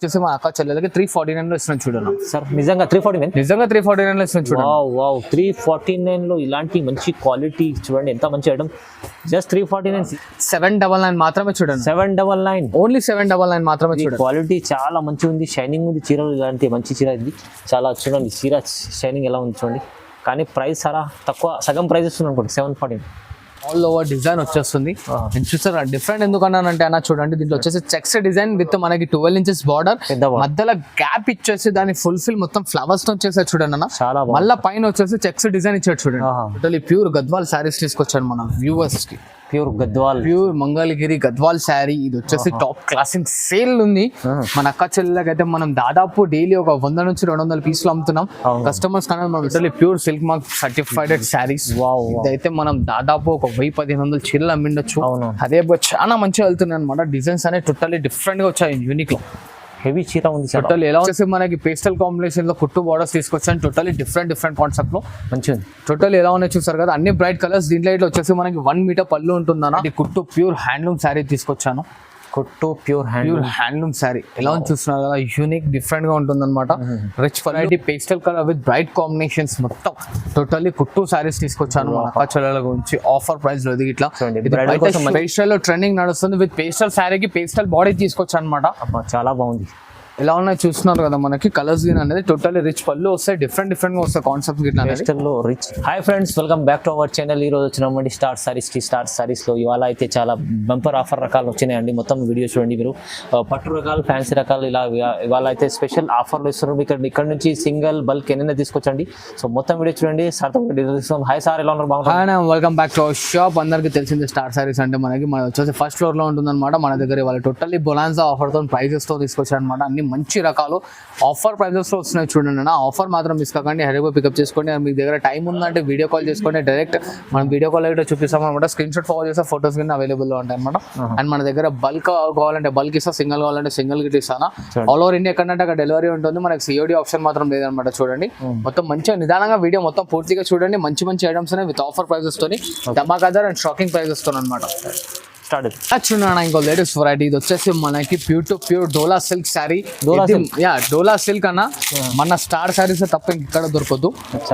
వచ్చేసి మా అక్క చెల్లెలకి 349 లో ఇస్తున్నాను చూడండి సార్. నిజంగా 349 నిజంగా 349 లో ఇస్తున్నాను చూడండి. వావ్ 349 లో ఇలాంటి మంచి క్వాలిటీ చూడండి, ఎంత మంచి ఐటమ్. జస్ట్ 349 799 మాత్రమే చూడండి. 799 ఓన్లీ 799 మాత్రమే చూడండి. క్వాలిటీ చాలా మంచిగా ఉంది, షైనింగ్ ఉంది. చీరలు ఇలాంటి మంచి చీర ఇది చాలా చూడండి, చీర షైనింగ్ ఎలా ఉంది చూడండి. కానీ ప్రైస్ చాలా తక్కువ, సగం ప్రైస్ ఇస్తుంది అనుకోండి 749. ఆల్ ఓవర్ డిజైన్ వచ్చేస్తుంది. నేను చూసారా డిఫరెంట్ ఎందుకన్నానంటే అన్న చూడండి, దీంట్లో వచ్చేసి చెక్స్ డిజైన్ విత్ మనకి 12 ఇంచెస్ బార్డర్, మధ్యలో గ్యాప్ ఇచ్చేసి దాన్ని ఫుల్ఫిల్ మొత్తం ఫ్లవర్స్ తో వచ్చేసారు చూడండి అన్న. చాలా మళ్ళీ పైన వచ్చేసి చెక్స్ డిజైన్ ఇచ్చాడు చూడండి. టోటలీ ప్యూర్ గద్వాల్ శారీస్ తీసుకొచ్చాను మన వ్యూవర్స్ కి. Pure Gadwal, pure Mangalagiri Gadwal sari. ఇది వచ్చేసి టాప్ క్లాసింగ్ సేల్ ఉంది మన అక్క చెల్లెలకి. అయితే మనం దాదాపు డైలీ ఒక 100 నుంచి 200 పీసులు అమ్ముతున్నాం కస్టమర్స్ కన్నా. మనం literally pure silk mark certified sarees. ఇదైతే మనం దాదాపు ఒక 1000-1500 చీరలు అమ్మిండొచ్చు. అదే చాలా మంచిగా వెళ్తున్నాయి అనమాట. డిజైన్స్ అనేవి టోటల్లీ డిఫరెంట్ గా వచ్చాయి, యూనిక్ లో. హెవీ చీర ఉంది. టోటల్ ఎలా వచ్చేసి మనకి పేస్టల్ కాంబినేషన్ లో కుట్టు బార్డర్స్ తీసుకొచ్చాను. టోటల్లీ డిఫరెంట్ కాన్సెప్ట్ లో మంచిగా టోటల్ ఎలా ఉన్నాయి చూసారు కదా, అన్ని బ్రైట్ కలర్స్. దీంట్లో ఇట్లా వచ్చేసి మనకి 1 మీటర్ పళ్ళు ఉంటుందన్న. ఇది కుట్టు ప్యూర్ హ్యాండ్లూమ్ శారీ తీసుకొచ్చాను. కుట్టు ప్యూర్ హ్యాండ్లూమ్ శారీ ఎలా చూస్తున్నారు కదా, యూనిక్ డిఫరెంట్ గా ఉంటుంది అనమాట. Rich variety pastel colour with bright combinations మొత్తం టోటల్లీ కుట్టు శారీస్ తీసుకొచ్చాను మన అక్క చెల్లెల గురించి. ఆఫర్ ప్రైస్ లో ఇది ఇట్లా పేస్టల్ లో ట్రెండింగ్ నడుస్తుంది. విత్ పేస్టల్ శారీకి పేస్టల్ బాడీ తీసుకొచ్చాను అనమాట. చాలా బాగుంది. ఎలా ఉన్నాయి చూస్తున్నారు కదా, మనకి కలర్స్ గ్రీన్ అనేది టోటల్లీ రిచ్ పళ్ళు వస్తాయి, డిఫరెంట్ గా వస్తాయి కాన్సెప్ట్ గిట్లా rich. Hi friends, welcome back to our channel. ఈ రోజు వచ్చినామండి స్టార్ సారీస్ లో. ఇవాళ అయితే చాలా బంపర్ ఆఫర్ రకాలు వచ్చినాయండి. మొత్తం వీడియో చూడండి మీరు. పట్టు రకాలు, ఫ్యాన్సీ రకాలు ఇలా ఇవాళ అయితే స్పెషల్ ఆఫర్లు ఇస్తున్నారు. ఇక్కడ నుంచి సింగిల్ బల్క్ ఎన్నైనా తీసుకొచ్చండి. సో మొత్తం వీడియో చూడండి. హాయ్ సార్, ఎలా ఉన్నారు? బాగుంటుంది. Welcome back to our shop. అందరికి తెలిసింది స్టార్ సారీస్ అంటే మనకి వచ్చేసి ఫస్ట్ ఫ్లోర్ లో ఉంటుంది అనమాట. మన దగ్గర ఇవాళ టోటల్లీ బొనాన్సా ఆఫర్ తో ప్రైజెస్ తో తీసుకొచ్చారు అనమాట. అన్ని మంచి రకాలు ఆఫర్ ప్రైజెస్ లో వస్తున్నాయి చూడండి అన్న. ఆఫర్ మాత్రం మిస్ కాకండి, హెడీగా పికప్ చేసుకోండి. మీ దగ్గర టైం ఉందంటే వీడియో కాల్ చేసుకోండి. డైరెక్ట్ మనం వీడియో కాల్ అయితే చూపిస్తాం అనమాట. స్క్రీన్ షాట్ ఫార్వర్డ్ చేస్తే ఫోటోస్ కింద అవైలబుల్ లో ఉంటాయి అనమాట. అండ్ మన దగ్గర బల్క్ కావాలంటే బల్క్ ఇస్తా, సింగిల్ కావాలంటే సింగిల్ గిట్ ఇస్తాను. ఆల్ ఓవర్ ఇండియా ఎక్కడంటే అక్కడ డెలివరీ ఉంటుంది. మనకి సిఓడి ఆప్షన్ మాత్రం లేదనమాట. చూడండి మొత్తం మంచిగా నిదానంగా వీడియో మొత్తం పూర్తిగా చూడండి. మంచి ఐటమ్స్ అనేవి విత్ ఆఫర్ ప్రైజెస్ తోని, ధమాకాదార్ అండ్ షాకింగ్ ప్రైజెస్ తో అనమాట. చూడండి ఇంకో లేటెస్ట్ వెరైటీ. ఇది వచ్చేసి మనకి ప్యూర్ డోలా సిల్క్ శారీ. డోలా సిల్క్ అన్న మన స్టార్ శారీస్ తప్ప ఇక్కడ దొరకదు.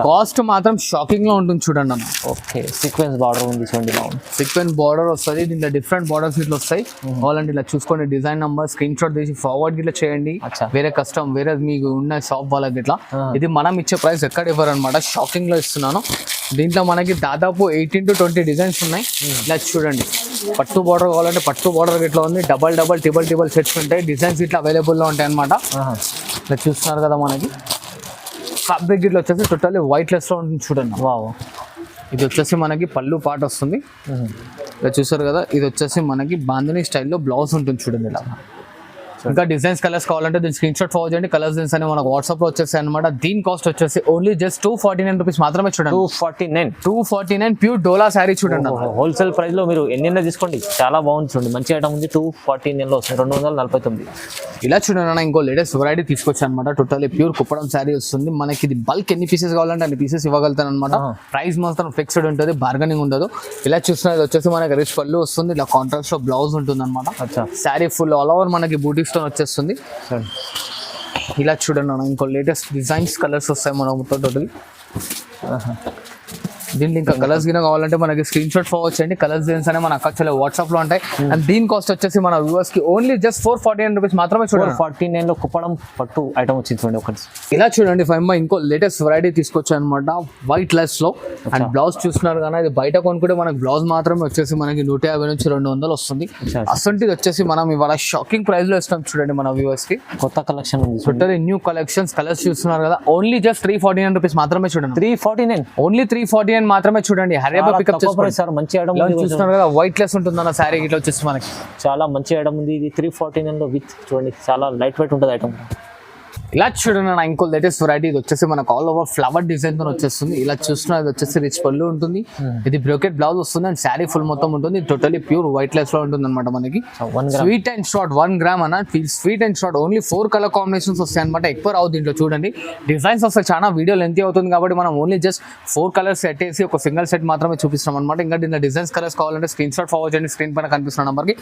కాస్ట్ మాత్రం షాకింగ్ లో ఉంటుంది చూడండి అన్న. ఓకే, సీక్వెన్స్ బార్డర్ ఉంది చూడండి. సీక్వెన్స్ బార్డర్ వస్తుంది. దీంట్లో డిఫరెంట్ బార్డర్స్ ఇట్లా వస్తాయి. కావాలంటే ఇలా చూసుకోండి, డిజైన్ నంబర్ స్క్రీన్ షాట్ తీసి ఫార్వర్డ్ ఇట్లా చేయండి. వేరే కస్టమ్ వేరే మీకు ఉన్న షాప్ వాళ్ళకి ఇట్లా. ఇది మనం ఇచ్చే ప్రైస్ ఎక్కడ ఇవ్వరు అనమాట, షాకింగ్ లో ఇస్తున్నాను. దీంట్లో మనకి దాదాపు 18 to 20 డిజైన్స్ ఉన్నాయి. ఇలా చూడండి, పట్టు బార్డర్ కావాలంటే పట్టు బార్డర్ ఇట్లా ఉంది. డబల్ సెట్స్ ఉంటాయి. డిజైన్స్ ఇట్లా అవైలబుల్ లో ఉంటాయి అనమాట. ఇలా చూస్తున్నారు కదా, మనకి ఫ్యాబ్రిక్ ఇట్లా వచ్చేసి టోటల్లీ వైట్ లెస్ లో ఉంటుంది చూడండి. వావ్, ఇది వచ్చేసి మనకి పళ్ళు పాట వస్తుంది. ఇలా చూసారు కదా, ఇది వచ్చేసి మనకి బాంధనీ స్టైల్లో బ్లౌజ్ ఉంటుంది చూడండి. ఇలా ఇంకా డిజైన్స్ కలర్స్ కావాలంటే దీని స్క్రీన్ షాట్ ఫార్వర్డ్ చేయండి. కలర్స్ డిజైన్స్ అని మనకు వాట్సాప్ లో వచ్చేసాయి అనమాట. దీని కాస్ట్ వచ్చేసి ఓన్లీ జస్ట్ 249 రూపీస్ మాత్రమే చూడండి. 249 ప్యూర్ డోలా శారీ చూడండి. హోల్సేల్ ప్రైస్ లో మీరు ఎన్నైనా తీసుకోండి, చాలా బాగుంది చూడండి. మంచి ఐటమ్ ఉంది. 249 లో వస్తుంది, 249. ఇలా చూడండి, ఇంకో లేటెస్ట్ వెరైటీ తీసుకొచ్చాను అనమాట. టోటల్లీ ప్యూర్ కుప్పడం శారీ వస్తుంది మనకి. ఇది బల్క్ ఎన్ని పీసెస్ కావాలంటే అన్ని పీసెస్ ఇవ్వగలుగుతాను అనమాట. ప్రైస్ మాత్రం ఫిక్స్డ్ ఉంటుంది, బార్గెనింగ్ ఉండదు. ఇలా చూస్తున్నది వచ్చేసి మనకి రిచ్ పళ్ళు వస్తుంది. ఇలా కాంట్రాస్ట్ లో బ్లౌజ్ ఉంటుంది అనమాట. శారీ ఫుల్ ఆల్ ఓవర్ మనకి బూటీ స్టోన్ వచ్చేస్తుంది. ఇలా చూడండి, ఇంకో లేటెస్ట్ డిజైన్స్ కలర్స్ వస్తాయి మన మొత్తం టోటల్. దీంట్లో ఇంకా కలర్స్ గిన కావాలంటే మనకి స్క్రీన్ షాట్ ఫార్వర్డ్ చేయండి. కలర్స్ డిజైన్స్ అనే మన అక్క వాట్సాప్ లో ఉంటాయి. అండ్ దీని కాస్ట్ వచ్చేసి మన వ్యూవర్స్ కి ఓన్లీ జస్ట్ 449 రూపీస్ మాత్రమే చూడండి. 449 లో కుప్పడం పట్టు ఐటమ్ వచ్చింది చూడండి ఒకటి. ఇలా చూడండి, ఇంకో లేటెస్ట్ వెరైటీ తీసుకొచ్చాను అనమాట, వైట్ లెస్ లో. అండ్ బ్లౌజ్ చూస్తున్నారు కానీ ఇది బయట కొనుక్కుంటే మనకి బ్లౌజ్ మాత్రమే వచ్చేసి మనకి 150 నుంచి 200 వస్తుంది. అసలు వచ్చేసి మనం ఇవాళ షాకింగ్ ప్రైస్ లో ఇస్తాం చూడండి మన వ్యూవర్స్ కి. కొత్త కలెక్షన్ ఉంది, టోటల్ న్యూ కలెక్షన్స్. కలర్స్ చూస్తున్నారు కదా, ఓన్లీ జస్ట్ 349 రూపీస్ మాత్రమే చూడండి. 349 ఓన్లీ 349 మాత్రమే చూడండి. హరియా పికప్ చేసుకోండి సార్. మంచి ఐటమ్ చూస్తున్నారు కదా, వైట్ లెస్ ఉంటుంది అన్న శారీ ఇట్లా వచ్చేసి మనకి చాలా మంచి ఐటమ్ ఉంది. ఇది 349 లో విత్ చూడండి, చాలా లైట్ వెయిట్ ఉంటుంది ఐటమ్. ఇలా చూడండి అన్న ఇంకో లేటెస్ట్ వెరైటీ ఇది వచ్చేసి మనకు ఆల్ ఓవర్ ఫ్లవర్ డిజైన్ తో వచ్చేస్తుంది. ఇలా చూస్తున్నా ఇది వచ్చేసి రిచ్ పళ్ళు ఉంటుంది, ఇది బ్రోకెట్ బ్లౌజ్ వస్తుంది అండ్ శారీ ఫుల్ మొత్తం ఉంటుంది. టోటలీ ప్యూర్ వైట్ లెస్ లో ఉంటుంది అనమాట మనకి. స్వీట్ అండ్ షార్ట్ 1 గ్రామ్ అన్న sweet and short only 4 colour combinations వస్తాయి అనమాట. ఎక్కువ రావు దీంట్లో చూడండి డిజైన్స్ వస్తాయి, చాలా వీడియో లెంత్ అవుతుంది కాబట్టి మనం ఓన్లీ జస్ట్ 4 కలర్స్ సెట్ వేసి ఒక సింగిల్ సెట్ మాత్రమే చూపిస్తాం అనమాట. ఇంకా దీంట్లో డిజైన్స్ కలర్స్ కావాలంటే స్క్రీన్ షాట్ ఫార్వర్డ్ చేయండి, స్క్రీన్ పైన కనిపిస్తున్న నెంబర్కి.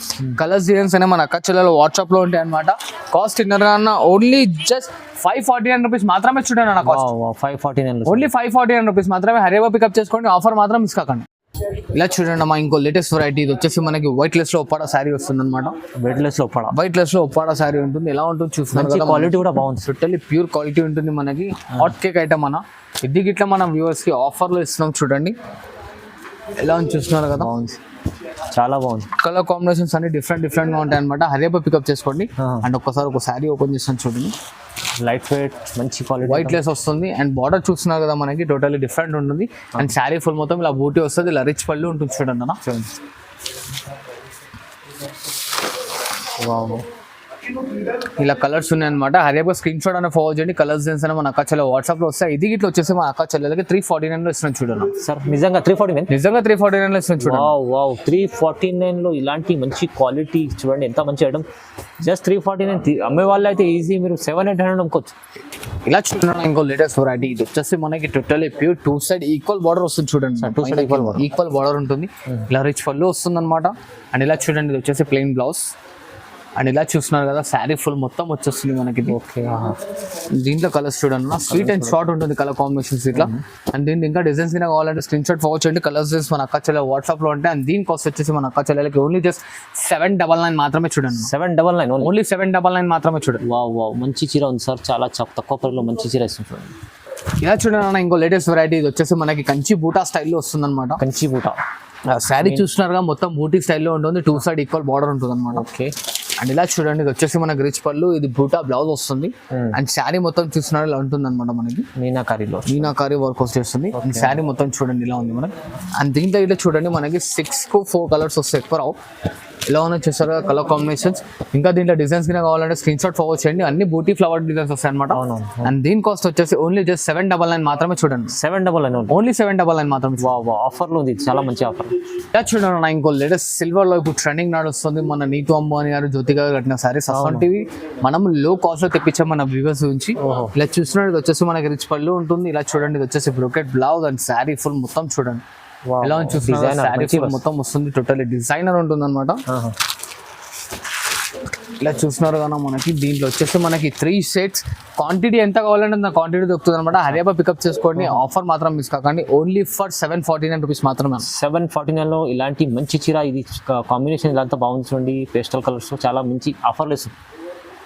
కలర్స్ డిజైన్స్ అనే మన అక్క చెల్లెలు వాట్సాప్ లో ఉంటాయి అనమాట. కాస్ట్ ఇన్నర్ గా ఓన్లీ జస్ట్ 549 రూపీస్ మాత్రమే చూడండి అన్న. కాస్ట్ 549 ఓన్లీ 549 రూపీస్ మాత్రమే. హరేవా పికప్ చేసుకోండి, ఆఫర్ మాత్రం మిస్ కాకండి. ఇలా చూడండి అమ్మా ఇంకో లేటెస్ట్ వెరైటీ ఇది వచ్చేసి మనకి వైట్ లెస్ లో ఒప్పాడా శారీ వస్తుంది అనమాట. వెయిట్ లెస్ లో పడా వైట్ లెస్ లో ఒప్పాడా శారీ ఉంటుంది. ఎలా ఉంటుంది చూస్తున్నారు కదా, క్వాలిటీ కూడా బాగుంది. టోటల్లీ ప్యూర్ క్వాలిటీ ఉంటుంది మనకి. హాట్ కేక్ ఐటమ్ అన్న ఇది గిట్లా మనం వ్యూవర్స్ కి ఆఫర్ లో ఇస్తున్నాం చూడండి. ఎలా ఉంది చూస్తున్నారు కదా, బాగుంది, చాలా బాగుంది. కలర్ కాంబినేషన్స్ అన్ని డిఫరెంట్ గా ఉంటాయి అనమాట. హరేబా పికప్ చేసుకోండి అండ్ ఒక్కసారి ఒక శారీ ఓపెన్ చేస్తాను చూడండి. లైట్ వెయిట్ మంచి క్వాలిటీ వైట్ లెస్ వస్తుంది అండ్ బార్డర్ చూస్తున్నారు కదా మనకి టోటల్లీ డిఫరెంట్ ఉంటుంది. అండ్ శారీ ఫుల్ మొత్తం ఇలా బూటీ వస్తుంది, ఇలా రిచ్ పళ్ళు ఉంటుంది చూడండి అన్న. వావ్. ఇలా కలర్స్ ఉన్నాయి అనమాట. హరేబా స్క్రీన్ షాట్ అనే ఫార్వర్డ్ చేయండి. కలర్స్ డిజైన్స్ అని మన అక్క చెల్లె వాట్సాప్ లో వస్తాయి. ఇది ఇట్లా వచ్చేసి మన అక్క చెల్లెలకి 349 లో ఇస్తున్నాం చూడండి. సార్ నిజంగా 349 నిజంగా 349 లో ఇస్తున్నాం చూడండి. వావ్ 349 లో ఇలాంటి మంచి క్వాలిటీ చూడండి, ఎంత మంచి ఐటమ్. జస్ట్ 349 అమ్మే వాళ్ళు అయితే ఈజీ మీరు 700-800 అమ్ముకోవచ్చు. ఇలా చూడండి ఇంకో లేటెస్ట్ వెరైటీ ఇది వచ్చేసి మనకి totally pure 2 side equal border వస్తుంది చూడండి. 2 సైడ్ ఈక్వల్ బార్డర్ ఉంటుంది. ఇలా రిచ్ పళ్ళు వస్తుంది అనమాట. అండ్ ఇలా చూడండి ఇది వచ్చేసి ప్లెయిన్ బ్లౌజ్. అండ్ ఇలా చూస్తున్నారు కదా శారీ ఫుల్ మొత్తం వచ్చేస్తుంది మనకి. ఓకే, దీంట్లో కలర్స్ చూడండి స్వీట్ అండ్ షార్ట్ ఉంటుంది కలర్ కాంబినేషన్స్ ఇట్లా. అండ్ దీనికి ఇంకా డిజైన్స్ కింద కావాలంటే స్క్రీన్ షాట్ ఫార్వర్డ్ చేయండి. కలర్స్ మన అక్క చెల్లె వాట్సాప్ లో ఉంటాయి. అండ్ దీని కాస్ట్ వచ్చేసి మన అక్క చెల్లెలకి ఓన్లీ జస్ట్ 799 మాత్రమే చూడండి. 799 ఓన్లీ 799 మాత్రమే చూడండి. వావ్ మంచి చీర ఉంది సార్, చాలా తక్కువ ప్రైస్లో మంచి చీర ఇస్తుంది చూడండి. ఇలా చూడండి అన్న ఇంకో లేటెస్ట్ వెరైటీ ఇది వచ్చేసి మనకి కంచి బూటా స్టైల్లో వస్తుంది అనమాట. కంచి బూటా శారీ చూస్తున్నారుగా మొత్తం బూటీ స్టైల్లో ఉంటుంది. 2 సైడ్ ఈక్వల్ బార్డర్ ఉంటుంది అనమాట. ఓకే. అండ్ ఇలా చూడండి ఇది వచ్చేసి మనకి రిచ్ పళ్ళు, ఇది బూటా బ్లౌజ్ వస్తుంది. అండ్ శారీ మొత్తం చూస్తున్నారు ఇలా ఉంటుంది అనమాట మనకి. మీనాకారి వర్క్ వచ్చేస్తుంది. అండ్ శారీ మొత్తం చూడండి ఇలా ఉంది మనకి. అండ్ దీంట్లో ఇట్లా చూడండి మనకి 6-4 కలర్స్ వస్తాయి, ఎక్కువ రావు. ఇలా ఉన్న చూసారు కలర్ కాంబినేషన్స్. ఇంకా దీంట్లో డిజైన్స్ కింద కావాలంటే స్క్రీన్ షాట్ ఫార్వర్డ్ చేయండి. అన్ని బూటీ ఫ్లవర్ డిజైన్స్ వస్తాయి అనమాట. అండ్ దీని కాస్ట్ వచ్చేసి ఓన్లీ జస్ట్ 799 మాత్రమే చూడండి. 799 ఓన్లీ 799 మాత్రమే. ఆఫర్ లో ఉంది, చాలా మంచి ఆఫర్. ఇలా చూడండి ఇంకో లేటెస్ట్ సిల్వర్ లో ఇప్పుడు ట్రెండింగ్ నడుస్తుంది. మన నీతు అంబానీ గారు జ్యోతిగా కట్టిన సారీ అసొంటివి మనం లో కాస్ట్ లో తెప్పించాం మన వ్యూవర్స్ నుంచి. ఇలా చూస్తున్నది వచ్చేసి మనకి రిచ్ పళ్ళు ఉంటుంది. ఇలా చూడండి ఇది వచ్చేసి brocade blouse and sari full మొత్తం చూడండి. ఎలా చూస్తున్నారు శారీ ఫుల్ మొత్తం వస్తుంది. టోటల్లీ డిజైనర్ ఉంటుంది అనమాట. ఇలా చూస్తున్నారు కదా మనకి. దీంట్లో వచ్చేసి మనకి 3 సెట్స్ క్వాంటిటీ ఎంత కావాలంటే అంత క్వాంటిటీ దొరుకుతుంది అనమాట. హరేబా పికప్ చేసుకోండి, ఆఫర్ మాత్రం మిస్ కాకండి. ఓన్లీ ఫర్ 749 రూపీస్ మాత్రమే. 749 లో ఇలాంటి మంచి చీర, ఇది కాంబినేషన్ ఇదంతా బాగుంది చూడండి. పేస్టల్ కలర్స్ చాలా మంచి ఆఫర్లు ఇస్తుంది.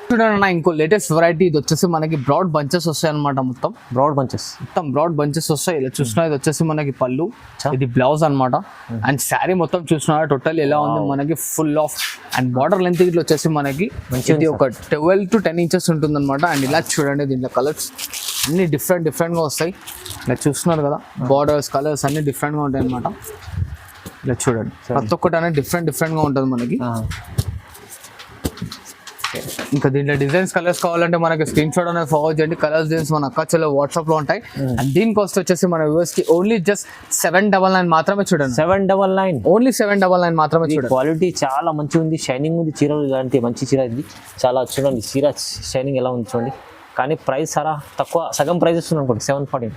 చూడండి ఇంకో లేటెస్ట్ వెరైటీ ఇది వచ్చేసి మనకి బ్రాడ్ బంచెస్ వస్తాయి అనమాట. మొత్తం బ్రాడ్ బంచెస్ వస్తాయి. ఇలా చూసినా ఇది వచ్చేసి మనకి పళ్ళు, ఇది బ్లౌజ్ అనమాట. అండ్ శారీ మొత్తం చూసినా టోటల్ ఎలా ఉంది మనకి full of. And border length ఇట్లా వచ్చేసి మనకి ఇది ఒక 12 to 10 ఇంచెస్ ఉంటుంది అనమాట. అండ్ ఇలా చూడండి దీంట్లో కలర్స్ అన్ని డిఫరెంట్ గా వస్తాయి. ఇలా చూస్తున్నారు కదా బార్డర్స్ కలర్స్ అన్ని డిఫరెంట్ గా ఉంటాయి అనమాట. ఇలా చూడండి ప్రతి ఒక్కటి అనేది డిఫరెంట్ గా ఉంటుంది మనకి. ఇంకా దీంట్లో డిజైన్స్ కలర్స్ కావాలంటే మనకి స్క్రీన్ షాట్ అనేది ఫార్వర్డ్ చేయండి. కలర్స్ డిజైన్స్ మన అక్క చెల్లె వాట్సాప్ లో ఉంటాయి. అండ్ దీని కాస్ట్ వచ్చేసి మన వ్యూవర్స్ కి ఓన్లీ జస్ట్ 799 మాత్రమే చూడండి. 799 ఓన్లీ 799 మాత్రమే చూడండి. క్వాలిటీ చాలా మంచిగా ఉంది, షైనింగ్ ఉంది. చీరలు ఇలాంటి మంచి చీర ఇది చాలా చూడండి. చీర షైనింగ్ ఎలా ఉంది చూడండి. కానీ ప్రైస్ చాలా తక్కువ, సగం ప్రైస్ ఇస్తుంది అనుకోండి.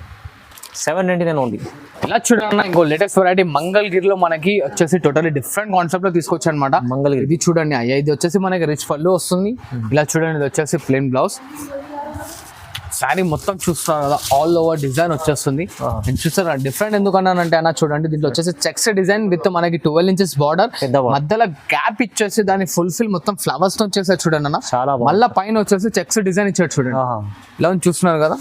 799 ఓన్లీ. ఇలా చూడండి ఇంకో లేటెస్ట్ వెరైటీ మంగళగిరిలో మనకి వచ్చేసి టోటల్లీ డిఫరెంట్ కాన్సెప్ట్ లో తీసుకొచ్చి అనమాట. మంగళగిరి ఇది చూడండి ఇది వచ్చేసి మనకి రిచ్ పళ్ళు వస్తుంది. ఇలా చూడండి ఇది వచ్చేసి ప్లెయిన్ బ్లౌజ్. శారీ మొత్తం చూస్తున్నారు కదా ఆల్ ఓవర్ డిజైన్ వచ్చేస్తుంది. నేను చూస్తారా డిఫరెంట్ ఎందుకన్నానంటే అన్న చూడండి దీంట్లో వచ్చేసి చెక్స్ డిజైన్ విత్ మనకి 12 ఇంచెస్ బార్డర్, మధ్యలో గ్యాప్ ఇచ్చేసి దాన్ని ఫుల్ఫిల్ మొత్తం ఫ్లవర్స్ తో వచ్చేసారు చూడండి అన్న. మళ్ళీ పైన వచ్చేసి చెక్స్ డిజైన్ ఇచ్చాడు చూడండి. ఇలా చూస్తున్నారు కదా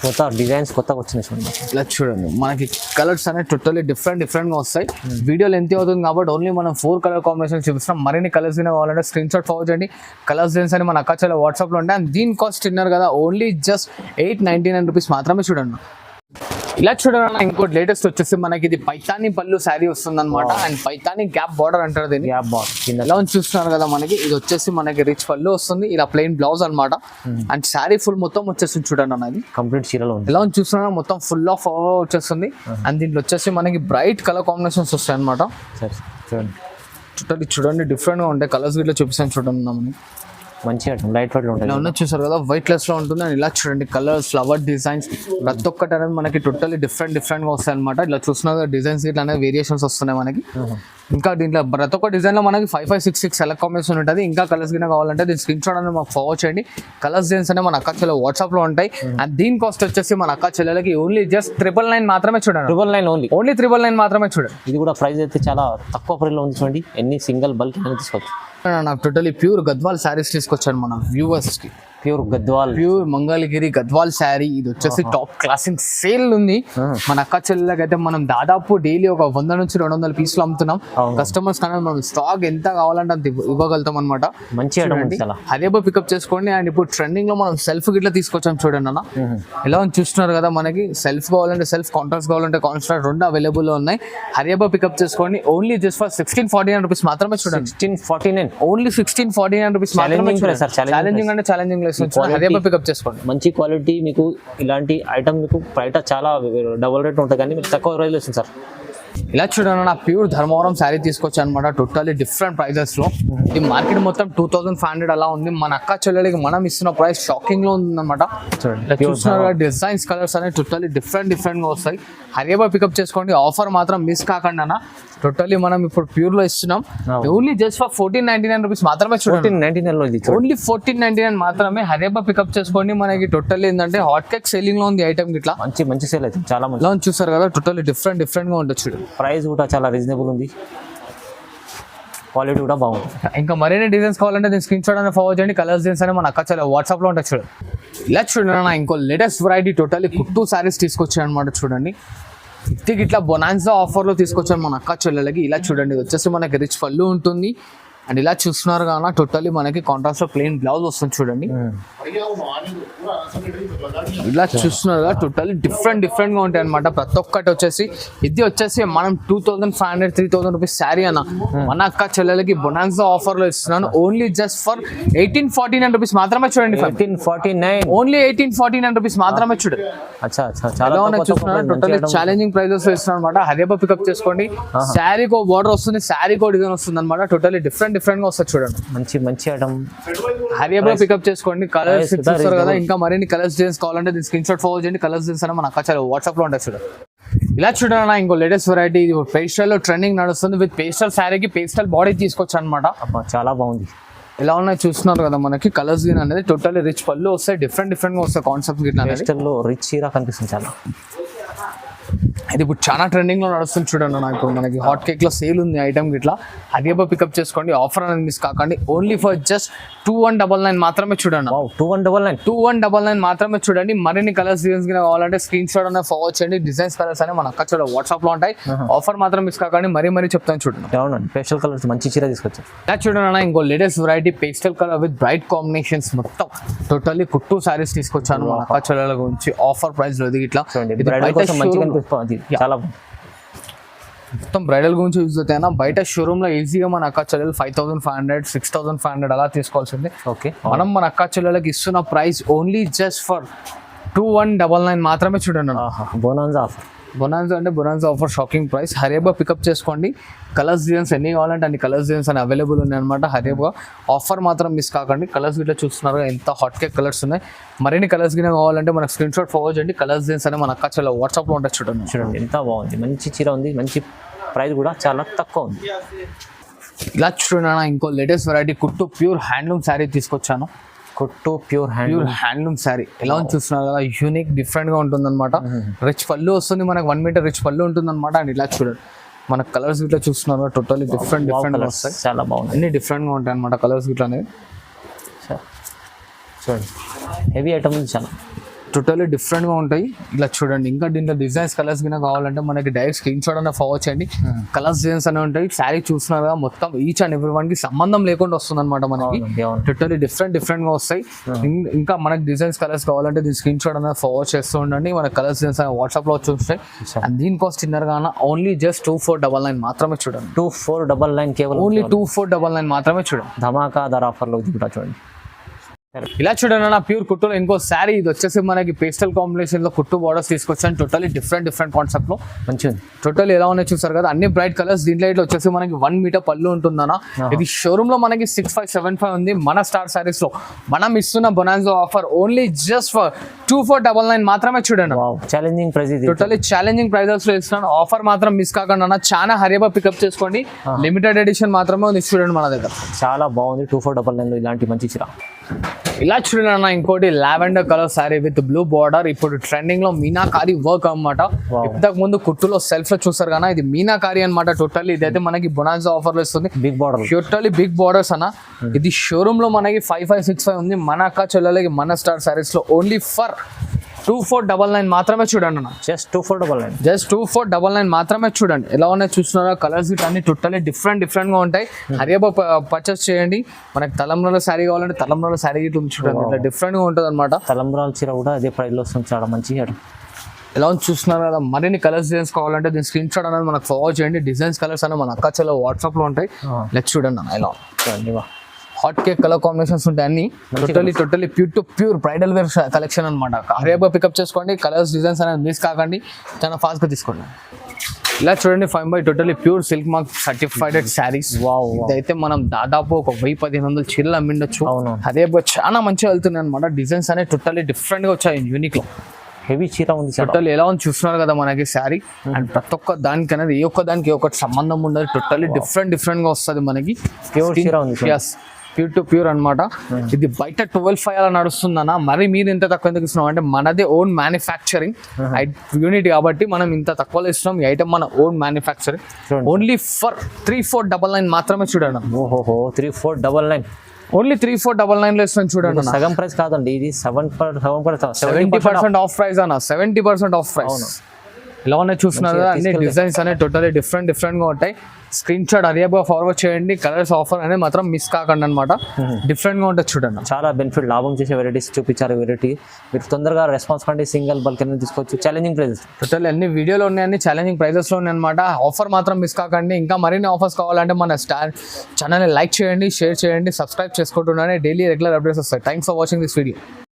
కొత్త డిజైన్స్ కొత్తగా వచ్చినాయి చూడండి. ఇలా చూడండి మనకి కలర్స్ అనేవి టోటల్లీ డిఫరెంట్ గా వస్తాయి. వీడియోలు ఎంత అవుతుంది కాబట్టి ఓన్లీ మనం 4 కలర్ కాంబినేషన్ చూపిస్తున్నాం. మరిన్ని కలర్స్ కావాలంటే స్క్రీన్ షాట్ ఫార్వర్డ్ చేయండి. కలర్స్ డిజైన్స్ అని మన అక్క చెల్లె వాట్సాప్ లో ఉంటాయి. అండ్ దీని కాస్ట్ తిన్నారు కదా ఓన్లీ జస్ట్ 899 రూపీస్ మాత్రమే చూడండి. ఇలా చూడాలన్నా ఇంకోటి లేటెస్ట్ వచ్చేసి మనకి ఇది పైతాని పళ్ళు శారీ వస్తుంది అనమాట. అండ్ పైతాని గ్యాప్ బార్డర్ అంటారు దీన్ని. గ్యాప్ బార్డర్ ఎలా చూస్తున్నారు కదా మనకి, ఇది వచ్చేసి మనకి రిచ్ పళ్ళు వస్తుంది, ఇలా ప్లెయిన్ బ్లౌజ్ అనమాట. అండ్ శారీ ఫుల్ మొత్తం వచ్చేసి చూడండి అన్న, ఇది కంప్లీట్ చీరలో ఉంది. ఎలా చూస్తున్నా మొత్తం ఫుల్ ఆఫ్ వచ్చేస్తుంది. అండ్ దీంట్లో వచ్చేసి మనకి బ్రైట్ కలర్ కాంబినేషన్స్ వస్తాయి అనమాట. చూడండి చూడండి డిఫరెంట్ గా ఉంటాయి కలర్స్, ఇట్లా చూపిస్తాను చూడండి మనకి. మంచిగా లైట్ వెయిట్ ఉంటుంది. ఇలా చూసారు కదా వైట్ లెస్ లో ఉంటుంది. అండ్ ఇలా చూడండి కలర్స్, ఫ్లవర్ డిజైన్స్ ప్రతి ఒక్కటి అనేది మనకి టోటల్లీ డిఫరెంట్ గా వస్తాయి అనమాట. ఇలా చూసిన డిజైన్స్ ఇట్లా అనేది వేరియేషన్స్ వస్తున్నాయి మనకి. ఇంకా దీంట్లో ప్రతి ఒక్క డిజైన్ లో మనకి 5, 5, 6 సెలెక్ట్ కాంబినేషన్ ఉంటుంది. ఇంకా కలర్స్ కింద కావాలంటే దీని స్క్రీన్ షాట్ అనేది మాకు ఫార్వర్డ్ చేయండి. కలర్స్ డిజైన్స్ అనేవి మన అక్క చెల్లె వాట్సాప్ లో ఉంటాయి. అండ్ దీని కాస్ట్ వచ్చేసి మన అక్క చెల్లెలకి ఓన్లీ జస్ట్ 999 మాత్రమే చూడండి. 999 ఓన్లీ 999 మాత్రమే చూడండి. ఇది కూడా ప్రైస్ అయితే చాలా తక్కువ ప్రైస్ లో ఉంది చూడండి. ఎన్ని సింగిల్ బల్క్ అని తీసుకోవచ్చు. నాకు టోటలీ ప్యూర్ గద్వాల్ శారీస్ తీసుకొచ్చాను మన వ్యూవర్స్ కి. Pure Gadwal, pure Mangalagiri Gadwal sari. ఇది వచ్చేసి టాప్ క్లాసింగ్ సేల్ ఉంది మన అక్క చెల్లెలకి. అయితే మనం దాదాపు డైలీ ఒక 100 నుంచి 200 పీసులు అమ్ముతున్నాం. కస్టమర్స్ కన్నా మనం స్టాక్ ఎంత కావాలంటే అంత ఇవ్వగలుగుతాం అనమాట. మంచి అదేబో పికప్ చేసుకోండి. అండ్ ఇప్పుడు ట్రెండింగ్ లో మనం సెల్ఫ్ గిట్లా తీసుకొచ్చాం చూడండి అన్న. ఎలా చూస్తున్నారు కదా మనకి, సెల్ఫ్ కావాలంటే సెల్ఫ్, కాంట్రాక్ట్స్ కావాలంటే కాంట్రాక్ట్, రెండు అవైలబుల్ లో ఉన్నాయి. హరియాబా పికప్ చేసుకోండి. ఓన్లీ జస్ట్ ఫర్ 1649 రూపీస్ మాత్రమే చూడండి. 1649 ఓన్లీ 1649 రూపీస్ మాత్రమే. ఛాలెంజింగ్ అంటే ఛాలెంజింగ్ పికప్ చేసుకోండి. మంచి క్వాలిటీ. మీకు ఇలాంటి ఐటమ్ మీకు బయట చాలా డబుల్ రేట్ ఉంటుంది, కానీ మీకు తక్కువ ప్రైస్ వస్తుంది సార్. ఇలా చూడండి నా ప్యూర్ ధర్మవరం శారీ తీసుకొచ్చాను అనమాట. టోటల్లీ డిఫరెంట్ ప్రైజెస్ లో. ఈ మార్కెట్ మొత్తం 2500 అలా ఉంది. మన అక్క చెల్లెలకి మనం ఇస్తున్న ప్రైస్ షాకింగ్ లో ఉంది అనమాట. చూస్తున్నారు డిజైన్స్, కలర్స్ అనేవి టోటల్లీ డిఫరెంట్ గా వస్తాయి. హరియాబా పికప్ చేసుకోండి. ఆఫర్ మాత్రం మిస్ కాకండి అన్న. టోటల్లీ మనం ఇప్పుడు ప్యూర్ లో ఇస్తున్నాం. ఓన్లీ జస్ట్ ఫర్ 1499 రూపీస్ మాత్రమే చూడండి. 1499 ఓన్లీ 1499 మాత్రమే. హరియాబా పికప్ చేసుకోండి. మనకి టోటల్లీ ఏంటంటే హాట్ కేక్ సేలింగ్ లో ఉంది ఐటమ్ గిట్లా. మంచి సేల్ అయితే చాలా మంచి. చూసారు కదా టోటల్లీ డిఫరెంట్ గా ఉంటుంది చూడండి. ప్రైస్ కూడా చాలా రీజనబుల్ ఉంది. క్వాలిటీ కూడా బాగుంది. ఇంకా మరిన్ని డిజైన్స్ కావాలంటే దీని స్క్రీన్ షాట్ అనేది ఫార్వర్డ్ చేయండి. కలర్స్ డిజైన్స్ అని మన అక్క చాలా వాట్సాప్ లో ఉంటాయి చూడండి. ఇలా చూడండి ఇంకో లేటెస్ట్ వెరైటీ టోటల్లీ కుట్టు సారీస్ తీసుకొచ్చాయి అనమాట. చూడండి ఇంటికి ఇట్లా బొనాన్సా ఆఫర్ లో తీసుకొచ్చాను మన అక్క చెల్లెలకి. ఇలా చూడండి వచ్చేసి మనకి రిచ్ పళ్ళు ఉంటుంది. అండ్ ఇలా చూస్తున్నారు కదా టోటల్లీ మనకి కాంట్రాస్ట్ లో ప్లెయిన్ బ్లౌజ్ వస్తుంది చూడండి. ఇలా చూస్తున్నారు కదా టోటల్లీ డిఫరెంట్ గా ఉంటాయి అనమాట. ప్రతి ఒక్కటి వచ్చేసి ఇది వచ్చేసి మనం 2500, 3000 రూపీస్ శారీ అన్న మన అక్క చెల్లెలకి బొనాన్సా ఆఫర్ లో ఇస్తున్నాను. ఓన్లీ జస్ట్ ఫర్ 1849 రూపీస్ మాత్రమే చూడండి. 1849 ఓన్లీ 1849 రూపీస్ మాత్రమే చూడండి. టోటల్లీ ఛాలెంజింగ్ ప్రైజెస్ లో ఇస్తున్నాను అనమాట. హరియాబా పికప్ చేసుకోండి. శారీకో బార్డర్ వస్తుంది, శారీకో డిజైన్ వస్తుంది అనమాట. టోటల్లీ డిఫరెంట్ గా వస్తుంది చూడండి. మంచి ఐటమ్. హరియాబా పికప్ చేసుకోండి. కలర్స్ చూస్తారు కదా. ఇంకా మరిన్ని కలర్స్ డిజైన్స్ కావాలంటే దీని స్క్రీన్ షాట్ ఫార్వర్డ్ చేయండి. కలర్స్ డిజైన్స్ మన అక్క చాలా వాట్సాప్ లో ఉంటాయి చూడండి. ఇలా చూడండి ఇంకో లేటెస్ట్ వెరైటీ. పేస్టల్ లో ట్రెండింగ్ నడుస్తుంది. విత్ పేస్టల్ శారీకి పేస్టల్ బాడీ తీసుకొచ్చాను అనమాట. చాలా బాగుంది. ఎలా ఉన్నాయి చూస్తున్నారు కదా మనకి. కలర్స్ గిన్ అనేది టోటల్లీ రిచ్ పళ్ళు వస్తాయి. డిఫరెంట్ గా వస్తాయి కాన్సెప్ట్ గిట్లా. పేస్టల్ లో రిచ్ చీర కనిపిస్తుంది చాలా. ఇది ఇప్పుడు చాలా ట్రెండింగ్ లో నడుస్తుంది చూడండి. నాకు మనకి హాట్ కేక్ లో సేల్ ఉంది ఐటమ్ గిట్లా. హరియాబా పికప్ చేసుకోండి. ఆఫర్ అనేది మిస్ కాకండి. ఓన్లీ ఫర్ జస్ట్ 2199 మాత్రమే చూడండి. 2199 మాత్రమే చూడండి. మరిన్ని కలర్స్ డిజైన్స్ కావాలంటే స్క్రీన్ షాట్ అనేది ఫార్వర్డ్ చేయండి. డిజైన్స్ కలర్స్ అని మన అక్క చూడ వాట్సాప్ లో ఉంటాయి. ఆఫర్ మాత్రం మిస్ కాకండి. మరీ చెప్తాను చూడండి. అవునండి పేస్టల్ కలర్స్ మంచి చీర తీసుకొచ్చారు. ఇలా చూడండి ఇంకో latest variety pastel colour with bright combinations మొత్తం టోటల్లీ కుట్టు సారీస్ తీసుకొచ్చాను మన అక్క చెల్లెల గురించి. ఆఫర్ ప్రైస్ లో ఇది ఇట్లా చాలా మొత్తం బ్రైడల్ గురించి యూజ్ అవుతాయి. బయట షోరూమ్ లో ఈజీగా మన అక్క చెల్లెలు 5500, 6500 అలా తీసుకోవాల్సింది. ఓకే, మనం మన అక్క చెల్లెలకి ఇస్తున్న ప్రైస్ ఓన్లీ జస్ట్ ఫర్ 2199 మాత్రమే చూడండి. Bonanza offer shocking price. హరియాబా పికప్ చేసుకోండి. కలర్స్ డిజైన్స్ ఎన్ని కావాలంటే అన్ని కలర్స్ డిజైన్స్ అని అవైలబుల్ ఉన్నాయి అనమాట. హరియాబా ఆఫర్ మాత్రం మిస్ కాకండి. కలర్స్ గిట్లా చూస్తున్నారు ఎంత హాట్ కేక్ కలర్స్ ఉన్నాయి. మరిన్ని కలర్స్ గిట్లా కావాలంటే మనకు స్క్రీన్ షాట్ ఫార్వర్డ్ చేయండి. కలర్స్ డిజైన్స్ అని మన అక్క చాలా వాట్సాప్ లో ఉంటాయి చూడండి. ఎంత బాగుంది. మంచి చీర ఉంది. మంచి ప్రైస్ కూడా చాలా తక్కువ ఉంది. ఇలా చూడండి ఇంకో లేటెస్ట్ వెరైటీ కుట్టు ప్యూర్ హ్యాండ్లూమ్ శారీ తీసుకొచ్చాను. కుట్టు ప్యూర్ హ్యాండ్లూమ్ శారీ. ఎలా చూస్తున్నారు కదా యూనిక్ డిఫరెంట్ గా ఉంటుంది అనమాట. రిచ్ పళ్ళు వస్తుంది మనకు 1 మీటర్ రిచ్ పళ్ళు ఉంటుంది అనమాట. అండ్ ఇలా చూడండి మన కలర్స్ ఇట్లా చూస్తున్నారు టోటల్లీ డిఫరెంట్ గా వస్తాయి. చాలా బాగుంది. అన్ని డిఫరెంట్ గా ఉంటాయి అనమాట కలర్స్ ఇట్లా అనేది. చూడండి హెవీ ఐటమ్ ఉంది చాలా. టోటల్లీ డిఫరెంట్ గా ఉంటాయి. ఇలా చూడండి, ఇంకా దీంట్లో డిజైన్స్ కలర్స్ కింద కావాలంటే మనకి డైరెక్ట్ స్క్రీన్ షాట్ అనే ఫార్వర్డ్ చేయండి. కలర్స్ డిజైన్స్ అనేవి ఉంటాయి. శారీ చూస్తున్నారుగా మొత్తం ఈచ్ అండ్ ఎవ్రీ వన్ కి సంబంధం లేకుండా వస్తుంది అనమాట మనకి. టోటల్లీ డిఫరెంట్ గా వస్తాయి. ఇంకా మనకి డిజైన్స్ కలర్స్ కావాలంటే దీని స్క్రీన్ షాట్ అనేది ఫార్వర్డ్ చేస్తూ ఉండండి. మన కలర్స్ డిజైన్స్ వాట్సాప్ లో చూస్తాయి. అండ్ దీని కాస్ట్ చిన్నగా ఓన్లీ జస్ట్ 2499 మాత్రమే చూడండి. 2499 కేవలం ఓన్లీ 2499 మాత్రమే చూడండి. ధమాకా ధర ఆఫర్ లో కూడా చూడండి. ఇలా చూడండి అన్న, ప్యూర్ కుట్టులో ఇంకో శారీ. ఇది వచ్చేసి మనకి పేస్టల్ కాంబినేషన్ లో కుట్టు బార్డర్స్ తీసుకొచ్చాను. టోటల్లీ డిఫరెంట్ కాన్సెప్ట్ లో మంచిగా టోటల్ ఎలా ఉన్నాయి చూసారు కదా, అన్ని బ్రైట్ కలర్స్. దీంట్లో ఇట్లా వచ్చేసి మనకి 1 మీటర్ పళ్ళు ఉంటుందన్న. ఇది షోరూమ్ లో మనకి 6575 ఉంది. మన స్టార్ సారీస్ లో మనం ఇస్తున్న బొనాన్జో ఆఫర్ ఓన్లీ జస్ట్ ఫర్ 2499 మాత్రమే చూడండి. ఛాలెంజింగ్ ప్రైస్ ఇది, టోటల్లీ ఛాలెంజింగ్ ప్రైజెస్ లో ఇస్తున్నాను. ఆఫర్ మాత్రం మిస్ కాకుండా అన్న, చాలా హరియబా పికప్ చేసుకోండి. లిమిటెడ్ ఎడిషన్ మాత్రమే ఉంది చూడండి మన దగ్గర. చాలా బాగుంది. 2499 లో ఇలాంటి మంచి చీర. ఇలా చూడండి అన్న, ఇంకోటి lavender colour sorry with blue border. ఇప్పుడు ట్రెండింగ్ లో మీనాకారి వర్క్ అన్నమాట. ఇంతకు ముందు కుట్టులో సెల్ఫ్ లో చూసారు కదా, ఇది మీనాకారి అన్నమాట. టోటల్లీ ఇదైతే మనకి బొనాన్జో ఆఫర్ లో ఇస్తుంది. Big border, totally big borders అన్న. ఇది షోరూమ్ లో మనకి 5565 ఉంది. మన అక్క చెల్లెలకి మన స్టార్ సారీస్ లో ఓన్లీ ఫర్ 2499 మాత్రమే చూడండి అన్న. జస్ట్ 2499 మాత్రమే చూడండి. ఎలా ఉన్నాయి చూస్తున్నారా, కలర్స్ అన్ని టోటల్లీ డిఫరెంట్ గా ఉంటాయి. హరియబా పర్చేస్ చేయండి. మనకి తలంబ్రాల శారీ కావాలంటే తలంబ్రాల శారీ చూడండి, ఇట్లా డిఫరెంట్ గా ఉంటుంది అనమాట. తలంబ్రాల చీర కూడా అదే ప్రైస్ లో వస్తుంది. చాలా మంచిగా ఎలా ఉంది చూస్తున్నారు కదా. మరిన్ని కలర్స్ డిజైన్స్ కావాలంటే దీని స్క్రీన్ షాట్ అనేది మనకు ఫార్వర్డ్ చేయండి. డిజైన్స్ కలర్స్ అనేవి మన అక్క చెల్లె వాట్సాప్ లో ఉంటాయి. లెట్స్ చూడండి అన్న, ఎలా చూడండి. హాట్ కేక్ కలర్ కాంబినేషన్స్ ఉంటాయి అన్ని. Totally pure bridal wear collection అనమాట. హరియబా పికప్ చేసుకోండి. కలర్స్ డిజైన్స్ అనేది మిస్ కాకండి, చాలా ఫాస్ట్ గా తీసుకోండి. ఇలా చూడండి, 5 totally pure silk mark certified sarees. ఇదైతే మనం దాదాపు ఒక 1000-1500 చీరలు అమ్మిండొచ్చు. హరియబా చాలా మంచిగా వెళ్తున్నాయి అనమాట. డిజైన్స్ అనేవి టోటల్లీ డిఫరెంట్ గా వచ్చాయి యూనిక్ లో. హెవీ చీర ఉంది. టోటల్ ఎలా ఉంది చూస్తున్నారు కదా మనకి శారీ. అండ్ ప్రతి ఒక్క దానికి అనేది ఏ ఒక్క దానికి ఒకటి సంబంధం ఉండదు. టోటల్లీ డిఫరెంట్ గా వస్తుంది మనకి. ప్యూర్ చీర ఉంది. ప్యూర్ అనమాట. ఇది బయట 12,500 అలా నడుస్తుందన్న. మరి మీరు ఇంత తక్కువ ఎందుకు ఇస్తున్నాం అంటే మనదే ఓన్ మ్యానుఫ్యాక్చరింగ్ యూనిట్ కాబట్టి మనం ఇంత తక్కువలో ఇస్తున్నాం. ఈ ఐటమ్ మన ఓన్ మ్యానుఫ్యాక్చరింగ్. ఓన్లీ ఫర్ 3499 మాత్రమే చూడండి. ఓహో 3499, ఓన్లీ 3499 లో ఇస్తున్నాం చూడండి. సగం ప్రైస్ కాదండి, ఇది 70% ఆఫ్ ప్రైస్ అన్న. 70% ఆఫ్ ప్రైస్. ఇలా ఉన్నాయి చూస్తున్నారు కదా, అన్ని డిజైన్స్ అనేవి టోటల్లీ డిఫరెంట్ గా ఉంటాయి. స్క్రీన్ షాట్ హరియబా ఫార్వర్డ్ చేయండి. కలర్స్ ఆఫర్ అనేది మాత్రం మిస్ కాకండి అనమాట. డిఫరెంట్ గా ఉంటుంది చూడండి. చాలా బెనిఫిట్, లాభం చేసే వెరైటీస్ చూపించారు. వెరైటీ మీరు తొందరగా రెస్పాన్స్ కండి. సింగిల్ బల్క్ అనేది తీసుకోవచ్చు. ఛాలెంజింగ్ ప్రైజెస్ టోటల్ అన్ని వీడియోలో ఉన్నాయని ఛాలెంజింగ్ ప్రైజెస్ లో ఉన్నాయి అనమాట. ఆఫర్ మాత్రం మిస్ కాకండి. ఇంకా మరిన్ని ఆఫర్స్ కావాలంటే మన స్టార్ ఛానల్ లైక్ చేయండి, షేర్ చేయండి, సబ్స్క్రైబ్ చేసుకుంటున్నానే. డైలీ రెగ్యులర్ అప్డేట్స్ వస్తాయి. Thanks for watching this video.